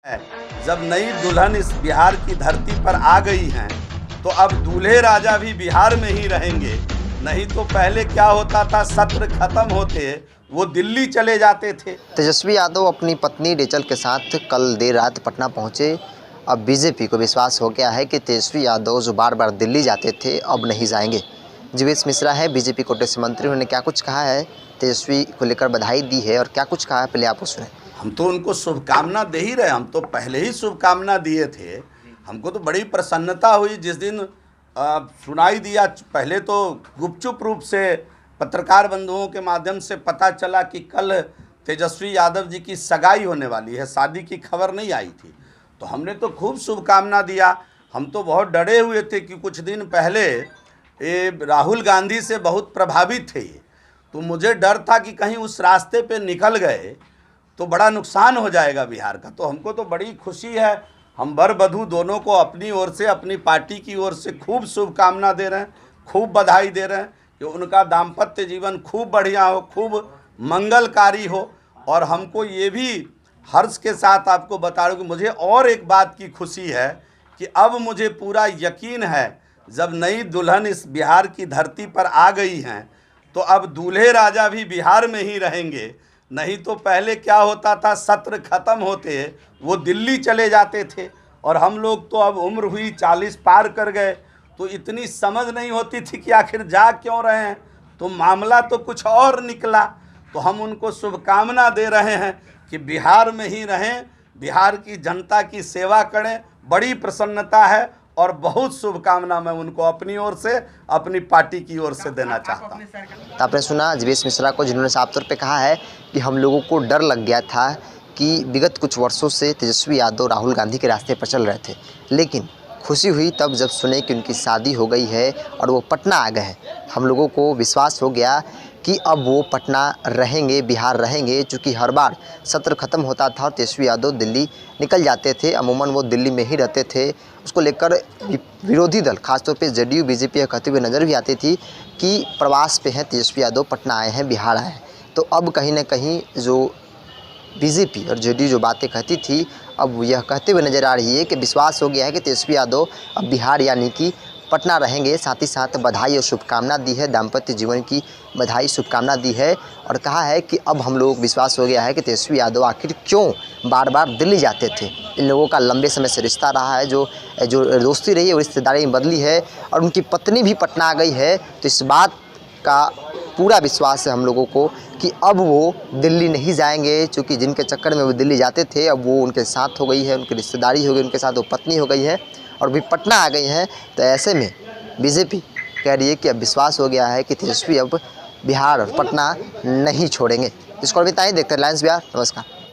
है। जब नई दुल्हन इस बिहार की धरती पर आ गई हैं, तो अब दूल्हे राजा भी बिहार में ही रहेंगे। नहीं तो पहले क्या होता था, सत्र खत्म होते वो दिल्ली चले जाते थे। तेजस्वी यादव अपनी पत्नी रेचल के साथ कल देर रात पटना पहुंचे। अब बीजेपी को विश्वास हो गया है कि तेजस्वी यादव जो बार बार दिल्ली जाते थे अब नहीं जाएंगे। जीवेश मिश्रा है बीजेपी कोटे से मंत्री, उन्होंने क्या कुछ कहा है, तेजस्वी को लेकर बधाई दी है और क्या कुछ कहा है, पहले आप सुने। हम तो उनको शुभकामना दे ही रहे, हम तो पहले ही शुभकामना दिए थे। हमको तो बड़ी प्रसन्नता हुई जिस दिन सुनाई दिया। पहले तो गुपचुप रूप से पत्रकार बंधुओं के माध्यम से पता चला कि कल तेजस्वी यादव जी की सगाई होने वाली है, शादी की खबर नहीं आई थी। तो हमने तो खूब शुभकामना दिया। हम तो बहुत डरे हुए थे कि कुछ दिन पहले ये राहुल गांधी से बहुत प्रभावित थे, तो मुझे डर था कि कहीं उस रास्ते पे निकल गए तो बड़ा नुकसान हो जाएगा बिहार का। तो हमको तो बड़ी खुशी है। हम वर वधू दोनों को अपनी ओर से, अपनी पार्टी की ओर से खूब शुभकामना दे रहे हैं, खूब बधाई दे रहे हैं कि उनका दाम्पत्य जीवन खूब बढ़िया हो, खूब मंगलकारी हो। और हमको ये भी हर्ष के साथ आपको बता रहा हूँ कि मुझे और एक बात की खुशी है कि अब मुझे पूरा यकीन है, जब नई दुल्हन इस बिहार की धरती पर आ गई हैं, तो अब दूल्हे राजा भी बिहार में ही रहेंगे। नहीं तो पहले क्या होता था, सत्र खत्म होते वो दिल्ली चले जाते थे। और हम लोग तो अब उम्र हुई 40 पार कर गए, तो इतनी समझ नहीं होती थी कि आखिर जा क्यों रहे हैं, तो मामला तो कुछ और निकला। तो हम उनको शुभकामना दे रहे हैं कि बिहार में ही रहें, बिहार की जनता की सेवा करें। बड़ी प्रसन्नता है और बहुत शुभकामना मैं उनको अपनी ओर से, अपनी पार्टी की ओर से देना चाहता हूँ। तो आपने सुना जीवेश मिश्रा को, जिन्होंने साफ तौर पे कहा है कि हम लोगों को डर लग गया था कि विगत कुछ वर्षों से तेजस्वी यादव राहुल गांधी के रास्ते पर चल रहे थे, लेकिन खुशी हुई तब जब सुने कि उनकी शादी हो गई है और वो पटना आ गए हैं। हम लोगों को विश्वास हो गया कि अब वो पटना रहेंगे, बिहार रहेंगे, चूँकि हर बार सत्र खत्म होता था और तेजस्वी यादव दिल्ली निकल जाते थे। अमूमन वो दिल्ली में ही रहते थे। उसको लेकर विरोधी दल, खासतौर पे जेडीयू बीजेपी कहते हुए नज़र भी आती थी कि प्रवास पे हैं तेजस्वी यादव, पटना आए हैं, बिहार आए हैं। तो अब कहीं ना कहीं जो बीजेपी और जेडीयू जो बातें कहती थी, अब यह कहते हुए नज़र आ रही है कि विश्वास हो गया है कि तेजस्वी यादव अब बिहार यानी कि पटना रहेंगे। साथ ही साथ बधाई और शुभकामना दी है, दाम्पत्य जीवन की बधाई शुभकामना दी है और कहा है कि अब हम लोग विश्वास हो गया है कि तेजस्वी यादव आखिर क्यों बार बार दिल्ली जाते थे। इन लोगों का लंबे समय से रिश्ता रहा है, जो दोस्ती रही है वो रिश्तेदारी में बदली है और उनकी पत्नी भी पटना आ गई है। तो इस बात का पूरा विश्वास है हम लोगों को कि अब वो दिल्ली नहीं जाएंगे, क्योंकि जिनके चक्कर में वो दिल्ली जाते थे अब वो उनके साथ हो गई है, उनकी रिश्तेदारी हो गई, उनके साथ वो पत्नी हो गई है और भी पटना आ गई हैं। तो ऐसे में बीजेपी कह रही है कि अब विश्वास हो गया है कि तेजस्वी अब बिहार और पटना नहीं छोड़ेंगे। इसको अभी ताई देखते हैं लाइन्स बिहार। नमस्कार।